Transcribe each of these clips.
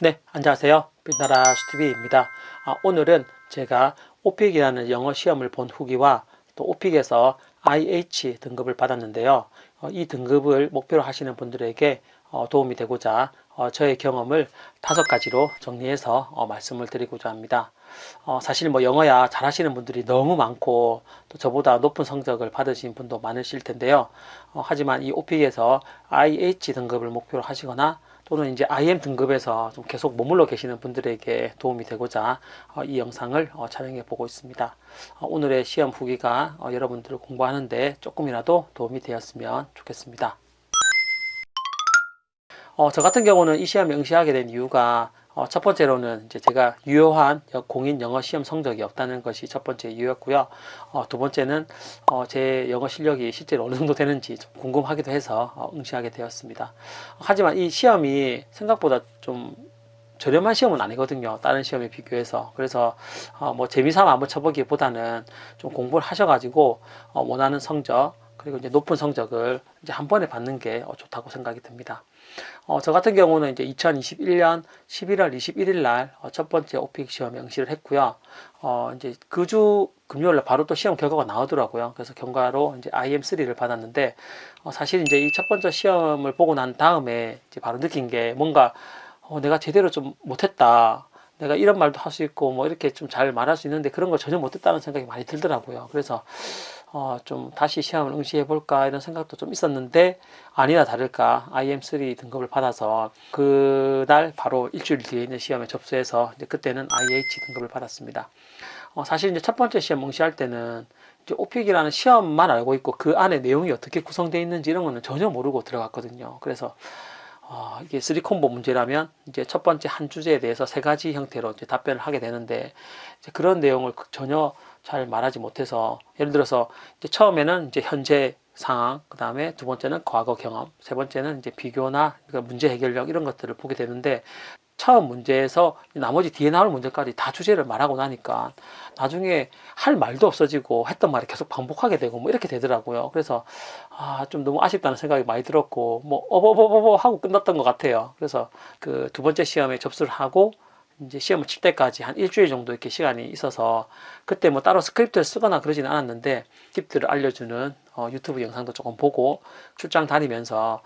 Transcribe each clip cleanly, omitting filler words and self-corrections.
네, 안녕하세요. 빛나라 슈티비입니다. 오늘은 제가 오픽이라는 영어 시험을 본 후기와 또 오픽에서 IH 등급을 받았는데요. 이 등급을 목표로 하시는 분들에게 도움이 되고자 저의 경험을 5가지로 정리해서 말씀을 드리고자 합니다. 사실 뭐 영어야 잘하시는 분들이 너무 많고 또 저보다 높은 성적을 받으신 분도 많으실 텐데요. 하지만 이 오픽에서 IH 등급을 목표로 하시거나 또는 이제 IM 등급에서 좀 계속 머물러 계시는 분들에게 도움이 되고자 이 영상을 촬영해 보고 있습니다. 오늘의 시험 후기가 여러분들 공부하는데 조금이라도 도움이 되었으면 좋겠습니다. 저 같은 경우는 이 시험에 응시하게 된 이유가 첫 번째로는 이제 제가 유효한 공인 영어 시험 성적이 없다는 것이 첫 번째 이유였고요. 두 번째는 제 영어 실력이 실제로 어느 정도 되는지 좀 궁금하기도 해서 응시하게 되었습니다. 하지만 이 시험이 생각보다 좀 저렴한 시험은 아니거든요. 다른 시험에 비교해서. 그래서 뭐 재미삼아 한번 쳐보기보다는 좀 공부를 하셔가지고 원하는 성적 그리고 이제 높은 성적을 이제 한 번에 받는 게 좋다고 생각이 듭니다. 저 같은 경우는 이제 2021년 11월 21일 날 첫 번째 오픽 시험에 응시를 했고요. 이제 그 주 금요일 날 바로 또 시험 결과가 나오더라고요. 그래서 경과로 이제 IM3를 받았는데, 사실 이제 이 첫 번째 시험을 보고 난 다음에 이제 바로 느낀 게 뭔가 내가 제대로 좀 못했다. 내가 이런 말도 할 수 있고 뭐 이렇게 좀 잘 말할 수 있는데 그런 걸 전혀 못했다는 생각이 많이 들더라고요. 그래서 좀 다시 시험을 응시해 볼까 이런 생각도 좀 있었는데 아니나 다를까 IM3 등급을 받아서 그날 바로 일주일 뒤에 있는 시험에 접수해서 이제 그때는 IH 등급을 받았습니다. 사실 이제 첫 번째 시험 응시할 때는 이제 오픽이라는 시험만 알고 있고 그 안에 내용이 어떻게 구성되어 있는지 이런 거는 전혀 모르고 들어갔거든요. 그래서 이게 3콤보 문제라면 이제 첫 번째 한 주제에 대해서 3가지 형태로 이제 답변을 하게 되는데 이제 그런 내용을 전혀 잘 말하지 못해서 예를 들어서 이제 처음에는 이제 현재 상황, 그 다음에 두 번째는 과거 경험, 세 번째는 이제 비교나 그러니까 문제 해결력 이런 것들을 보게 되는데 처음 문제에서 나머지 뒤에 나올 문제까지 다 주제를 말하고 나니까 나중에 할 말도 없어지고 했던 말이 계속 반복하게 되고 뭐 이렇게 되더라고요. 그래서 좀 너무 아쉽다는 생각이 많이 들었고 뭐 어버버버버 하고 끝났던 것 같아요. 그래서 그 두 번째 시험에 접수를 하고 이제 시험을 칠 때까지 한 일주일 정도 이렇게 시간이 있어서 그때 뭐 따로 스크립트를 쓰거나 그러지는 않았는데 팁들을 알려주는 유튜브 영상도 조금 보고 출장 다니면서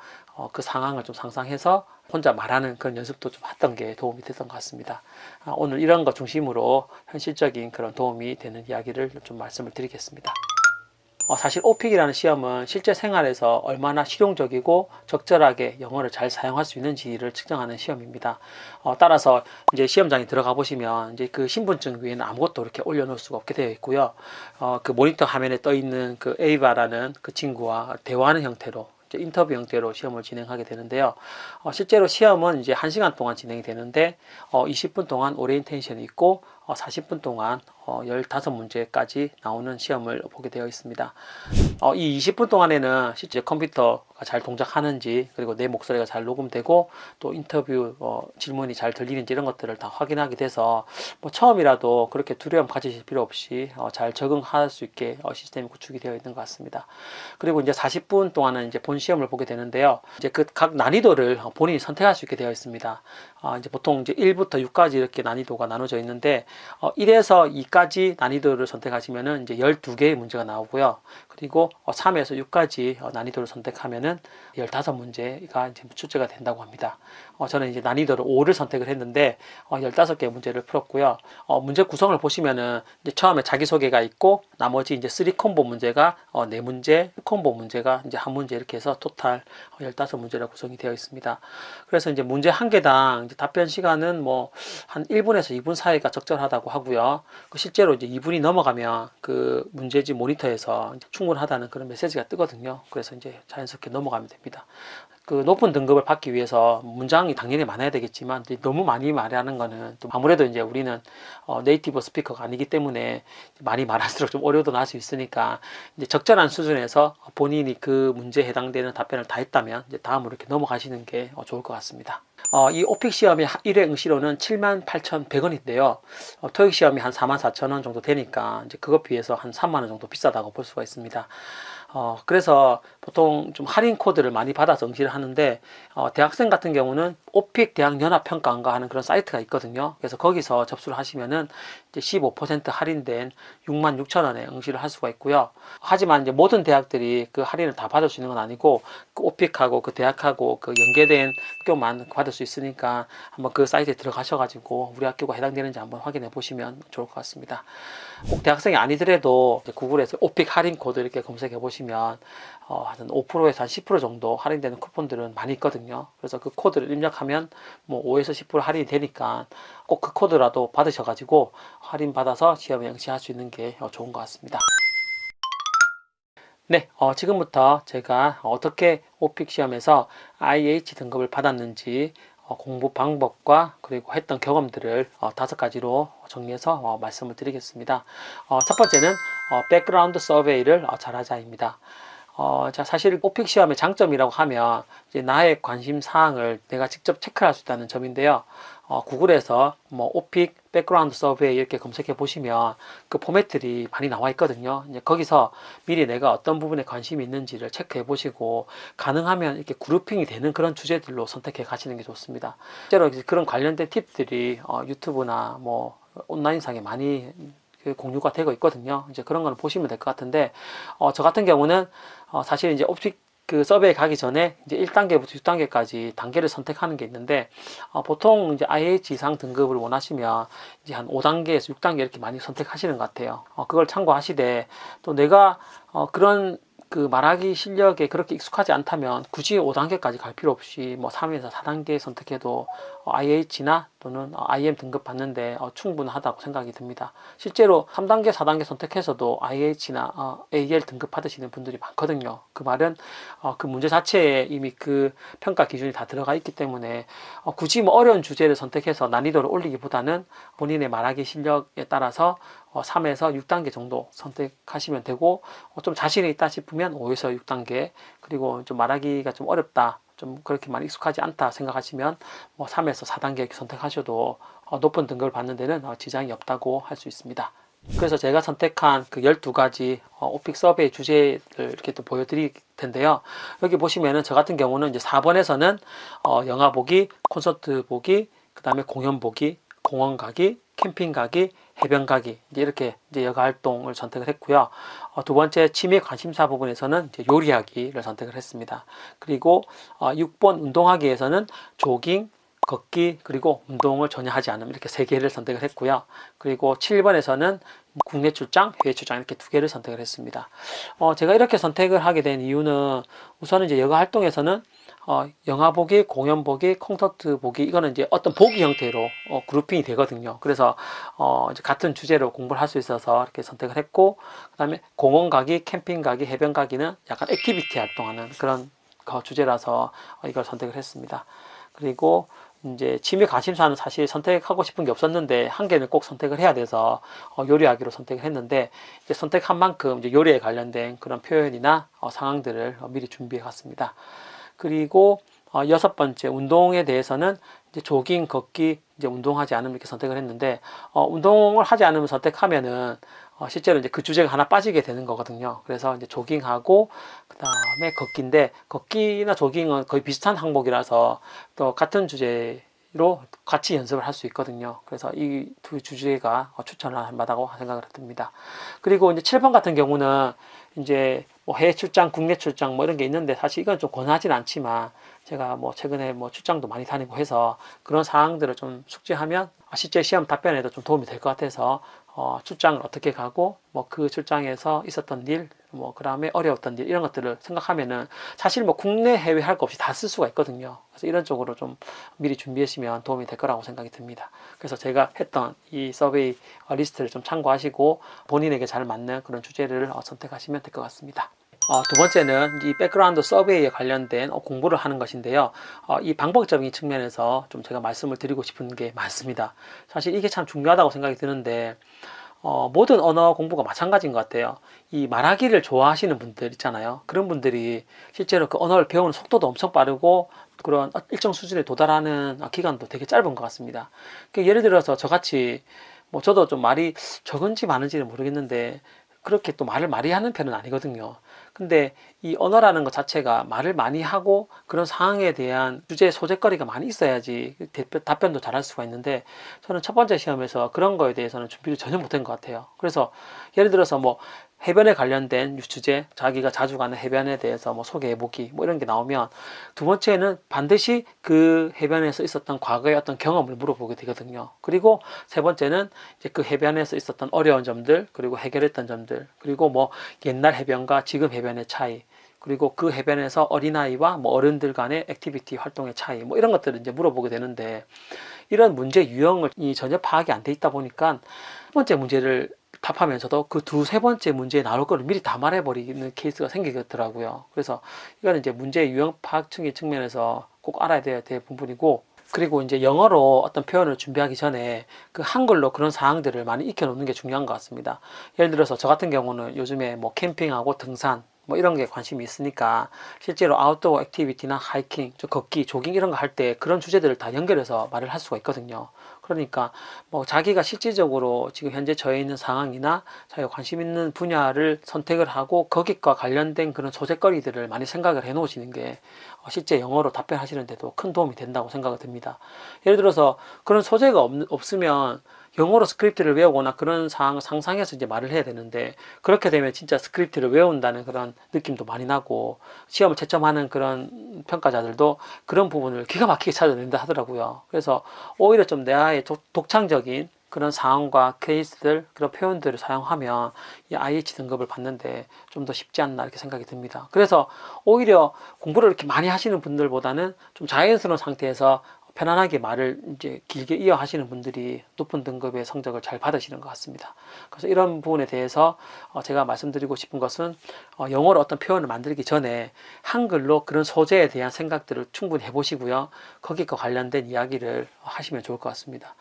그 상황을 좀 상상해서 혼자 말하는 그런 연습도 좀 했던 게 도움이 됐던 것 같습니다. 오늘 이런 것 중심으로 현실적인 그런 도움이 되는 이야기를 좀 말씀을 드리겠습니다. 사실 오픽이라는 시험은 실제 생활에서 얼마나 실용적이고 적절하게 영어를 잘 사용할 수 있는지를 측정하는 시험입니다. 따라서 이제 시험장에 들어가 보시면 이제 그 신분증 위에는 아무것도 이렇게 올려놓을 수가 없게 되어 있고요. 그 모니터 화면에 떠 있는 그 에이바라는 그 친구와 대화하는 형태로 인터뷰 형태로 시험을 진행하게 되는데요. 실제로 시험은 이제 1시간 동안 진행이 되는데 20분 동안 오리엔테이션이 있고 40분 동안 15문제까지 나오는 시험을 보게 되어 있습니다. 이 20분 동안에는 실제 컴퓨터가 잘 동작하는지 그리고 내 목소리가 잘 녹음되고 또 인터뷰 질문이 잘 들리는지 이런 것들을 다 확인하게 돼서 뭐 처음이라도 그렇게 두려움 가지실 필요 없이 잘 적응할 수 있게 시스템이 구축이 되어 있는 것 같습니다. 그리고 이제 40분 동안은 이제 본 시험을 보게 되는데요. 이제 그 각 난이도를 본인이 선택할 수 있게 되어 있습니다. 이제 보통 이제 1부터 6까지 이렇게 난이도가 나눠져 있는데 1에서 2까지 난이도를 선택하시면은 이제 12개의 문제가 나오고요. 그리고 3에서 6까지 난이도를 선택하면은 15문제가 이제 출제가 된다고 합니다. 저는 이제 난이도를 5를 선택을 했는데 15개 문제를 풀었고요. 문제 구성을 보시면은 이제 처음에 자기소개가 있고 나머지 이제 3콤보 문제가 4문제, 2콤보 문제가 이제 1문제 이렇게 해서 토탈 15문제라 구성이 되어 있습니다. 그래서 이제 문제 한 개당 이제 답변 시간은 뭐 한 1분에서 2분 사이가 적절하다고 하고요. 실제로 이제 2분이 넘어가면 그 문제지 모니터에서 충분하다는 그런 메시지가 뜨거든요. 그래서 이제 자연스럽게 넘어가면 됩니다. 그 높은 등급을 받기 위해서 문장이 당연히 많아야 되겠지만 너무 많이 말하는 거는 또 아무래도 이제 우리는 네이티브 스피커가 아니기 때문에 많이 말할수록 좀 오류도 날 수 있으니까 이제 적절한 수준에서 본인이 그 문제에 해당되는 답변을 다 했다면 이제 다음으로 이렇게 넘어가시는 게 좋을 것 같습니다. 이 오픽 시험의 1회 응시료는 78,100원인데요. 토익 시험이 한 44,000원 정도 되니까 이제 그것 비해서 한 3만원 정도 비싸다고 볼 수가 있습니다. 그래서 보통 좀 할인 코드를 많이 받아서 응시를 하는데 대학생 같은 경우는 오픽 대학 연합평가원가 하는 그런 사이트가 있거든요. 그래서 거기서 접수를 하시면은 이제 15% 할인된 66,000원에 응시를 할 수가 있고요. 하지만 이제 모든 대학들이 그 할인을 다 받을 수 있는 건 아니고 그 오픽하고 그 대학하고 그 연계된 학교만 받을 수 있으니까 한번 그 사이트에 들어가셔가지고 우리 학교가 해당되는지 한번 확인해 보시면 좋을 것 같습니다. 꼭 대학생이 아니더라도 구글에서 오픽 할인 코드 이렇게 검색해 보시면 한 5%에서 한 10% 정도 할인되는 쿠폰들은 많이 있거든요. 그래서 그 코드를 입력하면 뭐 5에서 10% 할인이 되니까 꼭 그 코드라도 받으셔가지고 할인 받아서 시험에 응시할 수 있는 게 좋은 것 같습니다. 네, 지금부터 제가 어떻게 오픽 시험에서 IH 등급을 받았는지 공부 방법과 그리고 했던 경험들을 5가지로 정리해서 말씀을 드리겠습니다. 첫 번째는 백그라운드 서베이를 잘하자입니다. 자, 사실 오픽 시험의 장점이라고 하면 이제 나의 관심 사항을 내가 직접 체크할 수 있다는 점인데요. 구글에서 뭐 오픽 백그라운드 서베이 이렇게 검색해 보시면 그 포맷들이 많이 나와 있거든요. 이제 거기서 미리 내가 어떤 부분에 관심이 있는지를 체크해 보시고 가능하면 이렇게 그룹핑이 되는 그런 주제들로 선택해 가시는 게 좋습니다. 실제로 그런 관련된 팁들이 유튜브나 뭐 온라인상에 많이 공유가 되고 있거든요. 이제 그런 거는 보시면 될 것 같은데, 저 같은 경우는, 사실 이제 오픽 그 서베이 가기 전에 이제 1단계부터 6단계까지 단계를 선택하는 게 있는데, 보통 이제 IH 이상 등급을 원하시면 이제 한 5단계에서 6단계 이렇게 많이 선택하시는 것 같아요. 그걸 참고하시되, 또 내가, 그런 그 말하기 실력에 그렇게 익숙하지 않다면 굳이 5단계까지 갈 필요 없이 뭐 3에서 4단계 선택해도 IH나 또는 IM 등급 받는데 충분하다고 생각이 듭니다. 실제로 3단계, 4단계 선택해서도 IH나 AL 등급 받으시는 분들이 많거든요. 그 말은 그 문제 자체에 이미 그 평가 기준이 다 들어가 있기 때문에 굳이 뭐 어려운 주제를 선택해서 난이도를 올리기보다는 본인의 말하기 실력에 따라서 3에서 6단계 정도 선택하시면 되고 좀 자신이 있다 싶으면 5에서 6단계 그리고 좀 말하기가 좀 어렵다 좀 그렇게 많이 익숙하지 않다 생각하시면 뭐 3에서 4단계 이렇게 선택하셔도 높은 등급을 받는 데는 지장이 없다고 할 수 있습니다. 그래서 제가 선택한 그 12가지 오픽 서베이 주제를 이렇게 또 보여드릴 텐데요. 여기 보시면은 저 같은 경우는 이제 4번에서는 영화 보기, 콘서트 보기, 그 다음에 공연 보기, 공원 가기, 캠핑 가기, 해변 가기 이렇게 이제 여가 활동을 선택을 했고요. 두 번째 취미 관심사 부분에서는 이제 요리하기를 선택을 했습니다. 그리고 6번 운동하기에서는 조깅, 걷기 그리고 운동을 전혀 하지 않음 이렇게 3개를 선택을 했고요. 그리고 7번에서는 국내 출장, 해외 출장 이렇게 2개를 선택을 했습니다. 제가 이렇게 선택을 하게 된 이유는 우선은 이제 여가 활동에서는 영화 보기, 공연 보기, 콘서트 보기 이거는 이제 어떤 보기 형태로 그룹핑이 되거든요. 그래서 이제 같은 주제로 공부를 할 수 있어서 이렇게 선택을 했고, 그다음에 공원 가기, 캠핑 가기, 해변 가기는 약간 액티비티 활동하는 그런 주제라서 이걸 선택을 했습니다. 그리고 이제 취미 관심사는 사실 선택하고 싶은 게 없었는데 한 개는 꼭 선택을 해야 돼서 요리하기로 선택을 했는데 이제 선택한 만큼 이제 요리에 관련된 그런 표현이나 상황들을 미리 준비해 갔습니다. 그리고 6번째 운동에 대해서는 이제 조깅, 걷기, 이제 운동하지 않으면 이렇게 선택을 했는데 운동을 하지 않으면 선택하면은 실제로 이제 그 주제가 하나 빠지게 되는 거거든요. 그래서 이제 조깅하고 그 다음에 걷기인데 걷기나 조깅은 거의 비슷한 항목이라서 또 같은 주제로 같이 연습을 할 수 있거든요. 그래서 이 두 주제가 추천을 할 만하다고 생각을 듭니다. 그리고 이제 7번 같은 경우는 이제 뭐 해외 출장, 국내 출장 뭐 이런 게 있는데 사실 이건 좀 권하진 않지만 제가 뭐 최근에 뭐 출장도 많이 다니고 해서 그런 사항들을 좀 숙지하면 실제 시험 답변에도 좀 도움이 될 것 같아서 출장을 어떻게 가고 뭐 그 출장에서 있었던 일, 뭐 그다음에 어려웠던 일 이런 것들을 생각하면은 사실 뭐 국내 해외 할 거 없이 다 쓸 수가 있거든요. 그래서 이런 쪽으로 좀 미리 준비하시면 도움이 될 거라고 생각이 듭니다. 그래서 제가 했던 이 서베이 리스트를 좀 참고하시고 본인에게 잘 맞는 그런 주제를 선택하시면 될 것 같습니다. 두 번째는 이 백그라운드 서베이에 관련된 공부를 하는 것인데요. 이 방법적인 측면에서 좀 제가 말씀을 드리고 싶은 게 많습니다. 사실 이게 참 중요하다고 생각이 드는데 모든 언어 공부가 마찬가지인 것 같아요. 이 말하기를 좋아하시는 분들 있잖아요. 그런 분들이 실제로 그 언어를 배우는 속도도 엄청 빠르고 그런 일정 수준에 도달하는 기간도 되게 짧은 것 같습니다. 예를 들어서 저같이 뭐 저도 좀 말이 적은지 많은지는 모르겠는데 그렇게 또 말을 많이 하는 편은 아니거든요. 근데 이 언어라는 것 자체가 말을 많이 하고 그런 상황에 대한 주제 소재거리가 많이 있어야지 답변도 잘할 수가 있는데, 저는 첫 번째 시험에서 그런 거에 대해서는 준비를 전혀 못한 것 같아요. 그래서 예를 들어서 뭐 해변에 관련된 주제, 자기가 자주 가는 해변에 대해서 뭐 소개해보기 뭐 이런 게 나오면, 두 번째는 반드시 그 해변에서 있었던 과거의 어떤 경험을 물어보게 되거든요. 그리고 세 번째는 이제 그 해변에서 있었던 어려운 점들, 그리고 해결했던 점들, 그리고 뭐 옛날 해변과 지금 해변의 차이, 그리고 그 해변에서 어린아이와 뭐 어른들 간의 액티비티 활동의 차이, 뭐 이런 것들을 이제 물어보게 되는데, 이런 문제 유형을 전혀 파악이 안 돼 있다 보니까 첫 번째 문제를 답하면서도 그 세 번째 문제에 나올 거를 미리 다 말해버리는 케이스가 생기더라고요. 그래서 이거는 이제 문제 유형 파악층의 측면에서 꼭 알아야 될 부분이고, 그리고 이제 영어로 어떤 표현을 준비하기 전에 그 한글로 그런 사항들을 많이 익혀놓는 게 중요한 것 같습니다. 예를 들어서 저 같은 경우는 요즘에 뭐 캠핑하고 등산 뭐 이런 게 관심이 있으니까 실제로 아웃도어 액티비티나 하이킹, 걷기, 조깅 이런 거 할 때 그런 주제들을 다 연결해서 말을 할 수가 있거든요. 그러니까 뭐 자기가 실질적으로 지금 현재 처해 있는 상황이나 자기가 관심 있는 분야를 선택을 하고 거기과 관련된 그런 소재거리들을 많이 생각을 해 놓으시는 게 실제 영어로 답변하시는데도 큰 도움이 된다고 생각이 듭니다. 예를 들어서 그런 소재가 없으면 영어로 스크립트를 외우거나 그런 상황을 상상해서 이제 말을 해야 되는데, 그렇게 되면 진짜 스크립트를 외운다는 그런 느낌도 많이 나고, 시험을 채점하는 그런 평가자들도 그런 부분을 기가 막히게 찾아낸다 하더라고요. 그래서 오히려 좀 내의 독창적인 그런 상황과 케이스들, 그런 표현들을 사용하면 이 IH 등급을 받는데 좀 더 쉽지 않나 이렇게 생각이 듭니다. 그래서 오히려 공부를 이렇게 많이 하시는 분들보다는 좀 자연스러운 상태에서 편안하게 말을 이제 길게 이어하시는 분들이 높은 등급의 성적을 잘 받으시는 것 같습니다. 그래서 이런 부분에 대해서 제가 말씀드리고 싶은 것은, 영어로 어떤 표현을 만들기 전에 한글로 그런 소재에 대한 생각들을 충분히 해보시고요. 거기과 관련된 이야기를 하시면 좋을 것 같습니다.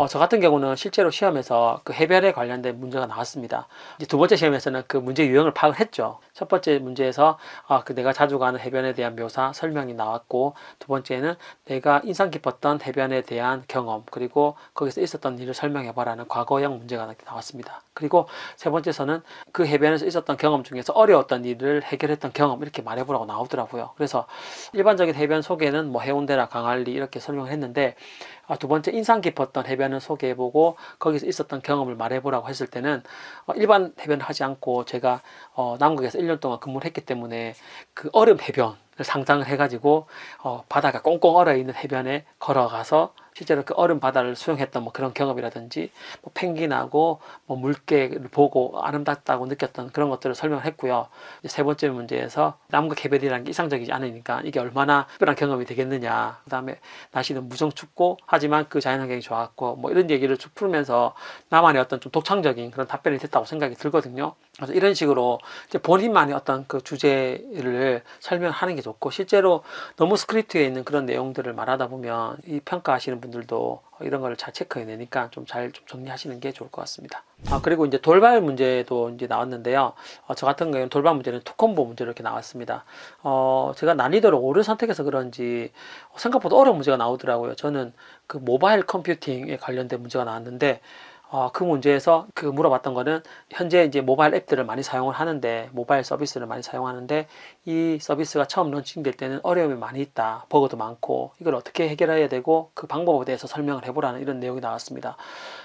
저 같은 경우는 실제로 시험에서 그 해변에 관련된 문제가 나왔습니다. 이제 두 번째 시험에서는 그 문제 유형을 파악을 했죠. 첫 번째 문제에서 그 내가 자주 가는 해변에 대한 묘사, 설명이 나왔고, 두 번째는 내가 인상 깊었던 해변에 대한 경험, 그리고 거기서 있었던 일을 설명해봐라는 과거형 문제가 나왔습니다. 그리고 세 번째에서는 그 해변에서 있었던 경험 중에서 어려웠던 일을 해결했던 경험, 이렇게 말해보라고 나오더라고요. 그래서 일반적인 해변 소개는 뭐 해운대나 강할리 이렇게 설명을 했는데, 두 번째 인상 깊었던 해변을 소개해보고 거기서 있었던 경험을 말해보라고 했을 때는 일반 해변을 하지 않고 제가 남극에서 1년 동안 근무를 했기 때문에 그 얼음 해변을 상상을 해가지고 바다가 꽁꽁 얼어있는 해변에 걸어가서 실제로 그 얼음 바다를 수영했던 뭐 그런 경험이라든지, 뭐 펭귄하고 뭐 물개를 보고 아름답다고 느꼈던 그런 것들을 설명을 했고요. 세 번째 문제에서 남극 해변이라는 게 이상적이지 않으니까 이게 얼마나 특별한 경험이 되겠느냐, 그 다음에 날씨는 무정 춥고 하지만 그 자연환경이 좋았고, 뭐 이런 얘기를 쭉 풀면서 나만의 어떤 좀 독창적인 그런 답변이 됐다고 생각이 들거든요. 그래서 이런 식으로 이제 본인만의 어떤 그 주제를 설명하는 게 좋고, 실제로 너무 스크립트에 있는 그런 내용들을 말하다 보면 이 평가하시는 분들도 이런 거를 잘 체크해내니까 좀 잘 정리하시는 게 좋을 것 같습니다. 그리고 이제 돌발 문제도 이제 나왔는데요. 저 같은 경우는 돌발 문제는 투콤보 문제로 이렇게 나왔습니다. 제가 난이도를 오를 선택해서 그런지 생각보다 어려운 문제가 나오더라고요. 저는 그 모바일 컴퓨팅에 관련된 문제가 나왔는데, 그 문제에서 그 물어봤던 거는 현재 이제 모바일 앱들을 많이 사용을 하는데, 모바일 서비스를 많이 사용하는데 이 서비스가 처음 런칭될 때는 어려움이 많이 있다, 버그도 많고 이걸 어떻게 해결해야 되고 그 방법에 대해서 설명을 해보라는 이런 내용이 나왔습니다.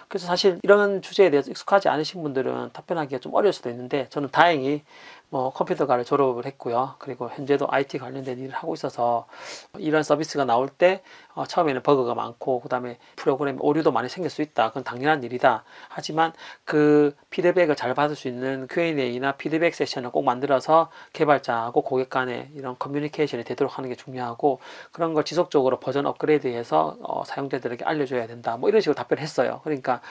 그래서 사실 이런 주제에 대해서 익숙하지 않으신 분들은 답변하기가 좀 어려울 수도 있는데, 저는 다행히 뭐 컴퓨터과를 졸업을 했고요. 그리고 현재도 IT 관련된 일을 하고 있어서 이런 서비스가 나올 때 처음에는 버그가 많고 그 다음에 프로그램 오류도 많이 생길 수 있다, 그건 당연한 일이다. 하지만 그 피드백을 잘 받을 수 있는 Q&A나 피드백 세션을 꼭 만들어서 개발자하고 고객 간의 이런 커뮤니케이션이 되도록 하는 게 중요하고, 그런 걸 지속적으로 버전 업그레이드해서 사용자들에게 알려줘야 된다, 뭐 이런 식으로 답변을 했어요. 그러니까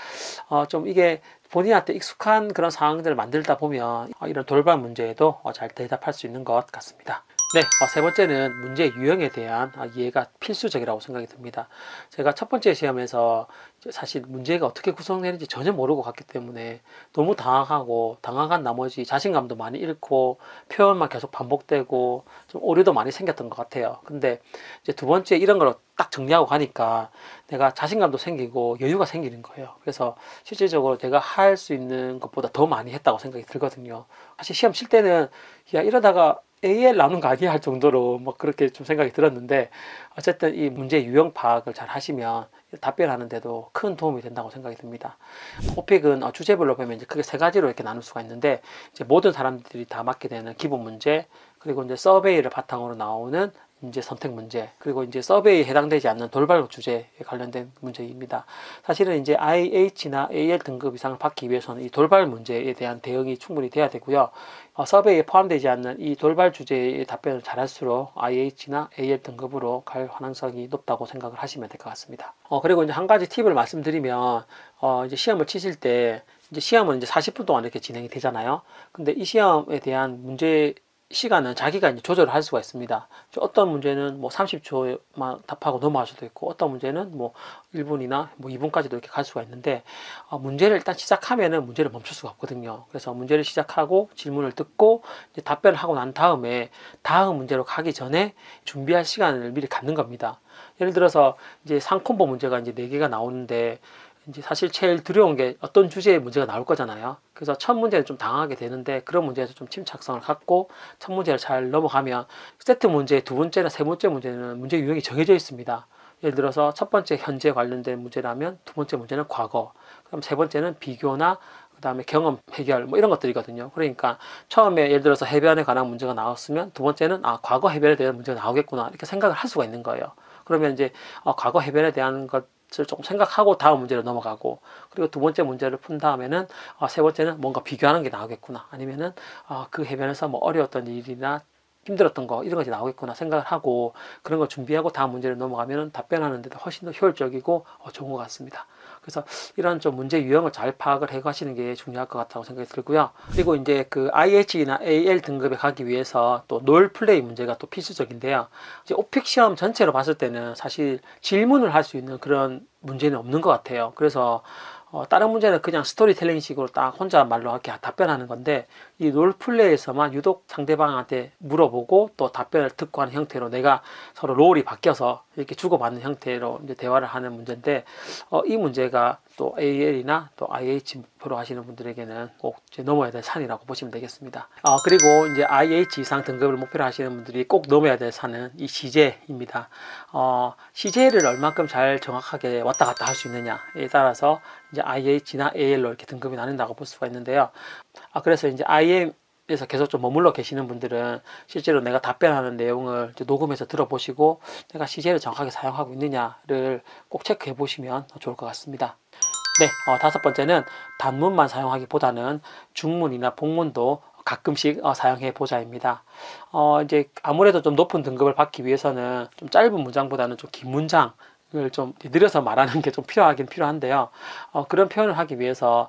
좀 이게 본인한테 익숙한 그런 상황들을 만들다 보면 이런 돌발 문제에도 잘 대답할 수 있는 것 같습니다. 네, 세 번째는 문제 유형에 대한 이해가 필수적이라고 생각이 듭니다. 제가 첫 번째 시험에서 사실 문제가 어떻게 구성되는지 전혀 모르고 갔기 때문에 너무 당황하고 당황한 나머지 자신감도 많이 잃고 표현만 계속 반복되고 좀 오류도 많이 생겼던 것 같아요. 근데 이제 두 번째 이런 걸 딱 정리하고 가니까 내가 자신감도 생기고 여유가 생기는 거예요. 그래서 실질적으로 내가 할 수 있는 것보다 더 많이 했다고 생각이 들거든요. 사실 시험 칠 때는 야 이러다가 AL 나오는 거 아니야 할 정도로 뭐 그렇게 좀 생각이 들었는데 어쨌든 이 문제 유형 파악을 잘 하시면 답변하는데도 큰 도움이 된다고 생각이 듭니다. 토픽은 주제별로 보면 이제 크게 세 가지로 이렇게 나눌 수가 있는데 이제 모든 사람들이 다 맞게 되는 기본 문제, 그리고 이제 서베이를 바탕으로 나오는 이제 선택 문제, 그리고 이제 서베이에 해당되지 않는 돌발 주제에 관련된 문제입니다. 사실은 이제 IH나 AL 등급 이상을 받기 위해서는 이 돌발 문제에 대한 대응이 충분히 돼야 되고요. 서베이에 포함되지 않는 이 돌발 주제의 답변을 잘할수록 IH나 AL 등급으로 갈 가능성이 높다고 생각을 하시면 될 것 같습니다. 그리고 이제 한 가지 팁을 말씀드리면, 이제 시험을 치실 때, 이제 시험은 이제 40분 동안 이렇게 진행이 되잖아요. 근데 이 시험에 대한 문제 시간은 자기가 이제 조절을 할 수가 있습니다. 어떤 문제는 뭐 30초만 답하고 넘어갈 수도 있고, 어떤 문제는 뭐 1분이나 뭐 2분까지도 이렇게 갈 수가 있는데, 문제를 일단 시작하면은 문제를 멈출 수가 없거든요. 그래서 문제를 시작하고 질문을 듣고 이제 답변을 하고 난 다음에 다음 문제로 가기 전에 준비할 시간을 미리 갖는 겁니다. 예를 들어서 이제 상콤보 문제가 이제 4개가 나오는데, 이제 사실 제일 두려운 게 어떤 주제의 문제가 나올 거잖아요. 그래서 첫 문제는 좀 당하게 되는데 그런 문제에서 좀 침착성을 갖고 첫 문제를 잘 넘어가면 세트 문제 두 번째나 세 번째 문제는 문제 유형이 정해져 있습니다. 예를 들어서 첫 번째 현재 관련된 문제라면 두 번째 문제는 과거, 그럼 세 번째는 비교나 그 다음에 경험 해결 뭐 이런 것들이거든요. 그러니까 처음에 예를 들어서 해변에 관한 문제가 나왔으면 두 번째는 과거 해변에 대한 문제가 나오겠구나 이렇게 생각을 할 수가 있는 거예요. 그러면 이제 과거 해변에 대한 것을 조금 생각하고 다음 문제로 넘어가고, 그리고 두 번째 문제를 푼 다음에는 세 번째는 뭔가 비교하는 게 나오겠구나, 아니면은 그 해변에서 뭐 어려웠던 일이나 힘들었던 거 이런 것이 나오겠구나 생각을 하고 그런 걸 준비하고 다음 문제를 넘어가면 답변하는 데도 훨씬 더 효율적이고 좋은 것 같습니다. 그래서 이런 좀 문제 유형을 잘 파악을 해 가시는 게 중요할 것 같다고 생각이 들고요. 그리고 이제 그 IH나 AL 등급에 가기 위해서 또 롤 플레이 문제가 또 필수적인데요. 이제 오픽 시험 전체로 봤을 때는 사실 질문을 할 수 있는 그런 문제는 없는 것 같아요. 그래서 다른 문제는 그냥 스토리텔링 식으로 딱 혼자 말로 이렇게 답변하는 건데, 이 롤플레이에서만 유독 상대방한테 물어보고 또 답변을 듣고 하는 형태로 내가 서로 롤이 바뀌어서 이렇게 주고받는 형태로 이제 대화를 하는 문제인데, 이 문제가 또 AL이나 또 IH 목표로 하시는 분들에게는 꼭 이제 넘어야 될 산이라고 보시면 되겠습니다. 그리고 이제 IH 이상 등급을 목표로 하시는 분들이 꼭 넘어야 될 산은 이 CJ입니다. CJ를 얼만큼 잘 정확하게 왔다 갔다 할 수 있느냐에 따라서 이제 IH나 AL로 이렇게 등급이 나뉜다고 볼 수가 있는데요. 그래서 이제 IM에서 계속 좀 머물러 계시는 분들은 실제로 내가 답변하는 내용을 이제 녹음해서 들어보시고 내가 CJ를 정확하게 사용하고 있느냐를 꼭 체크해 보시면 좋을 것 같습니다. 네, 다섯 번째는 단문만 사용하기보다는 중문이나 복문도 가끔씩 사용해 보자입니다. 이제 아무래도 좀 높은 등급을 받기 위해서는 좀 짧은 문장보다는 좀 긴 문장을 좀 느려서 말하는 게 좀 필요하긴 필요한데요. 그런 표현을 하기 위해서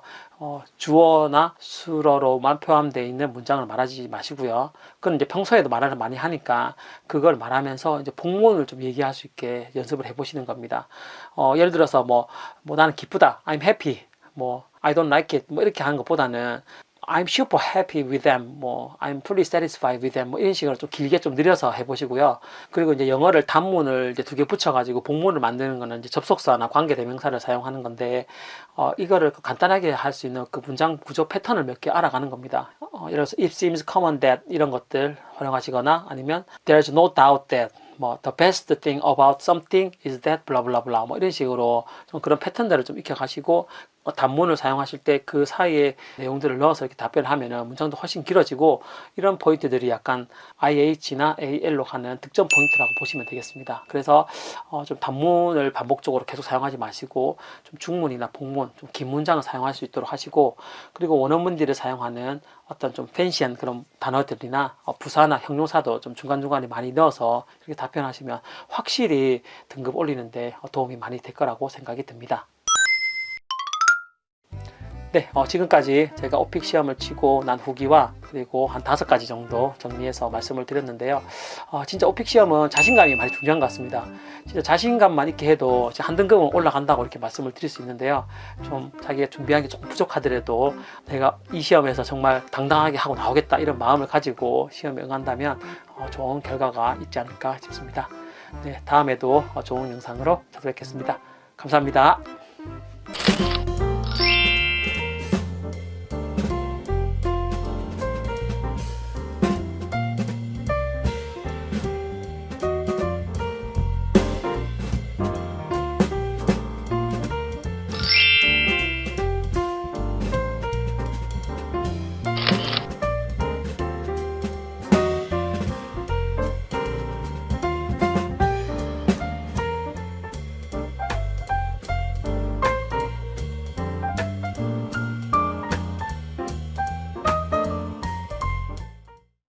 주어나 수어로만 포함되어 있는 문장을 말하지 마시고요. 그건 이제 평소에도 말을 많이 하니까 그걸 말하면서 이제 복문을 좀 얘기할 수 있게 연습을 해보시는 겁니다. 예를 들어서 뭐 나는 기쁘다, I'm happy, 뭐 I don't like it, 뭐 이렇게 하는 것보다는 I'm super happy with them, 뭐 I'm pretty satisfied with them, 뭐 이런 식으로 좀 길게 좀 늘려서 해보시고요. 그리고 이제 영어를 단문을 이제 2개 붙여가지고 복문을 만드는 거는 이제 접속사나 관계대명사를 사용하는 건데, 이거를 간단하게 할 수 있는 그 문장 구조 패턴을 몇 개 알아가는 겁니다. 예를 들어서 it seems common that 이런 것들 활용하시거나, 아니면 there's no doubt that, 뭐 the best thing about something is that blah blah blah, 뭐 이런 식으로 좀 그런 패턴들을 좀 익혀가시고 단문을 사용하실 때 그 사이에 내용들을 넣어서 이렇게 답변을 하면은 문장도 훨씬 길어지고, 이런 포인트들이 약간 IH나 AL로 가는 득점 포인트라고 보시면 되겠습니다. 그래서 좀 단문을 반복적으로 계속 사용하지 마시고 좀 중문이나 복문, 좀 긴 문장을 사용할 수 있도록 하시고, 그리고 원어민들이 사용하는 어떤 좀 팬시한 그런 단어들이나 부사나 형용사도 좀 중간중간에 많이 넣어서 이렇게 답변하시면 확실히 등급 올리는데 도움이 많이 될 거라고 생각이 듭니다. 네, 지금까지 제가 오픽 시험을 치고 난 후기와 그리고 한 5가지 정도 정리해서 말씀을 드렸는데요. 진짜 오픽 시험은 자신감이 많이 중요한 것 같습니다. 진짜 자신감만 있게 해도 한 등급은 올라간다고 이렇게 말씀을 드릴 수 있는데요. 좀 자기가 준비한 게 조금 부족하더라도 내가 이 시험에서 정말 당당하게 하고 나오겠다 이런 마음을 가지고 시험에 응한다면 좋은 결과가 있지 않을까 싶습니다. 네, 다음에도 좋은 영상으로 찾아뵙겠습니다. 감사합니다.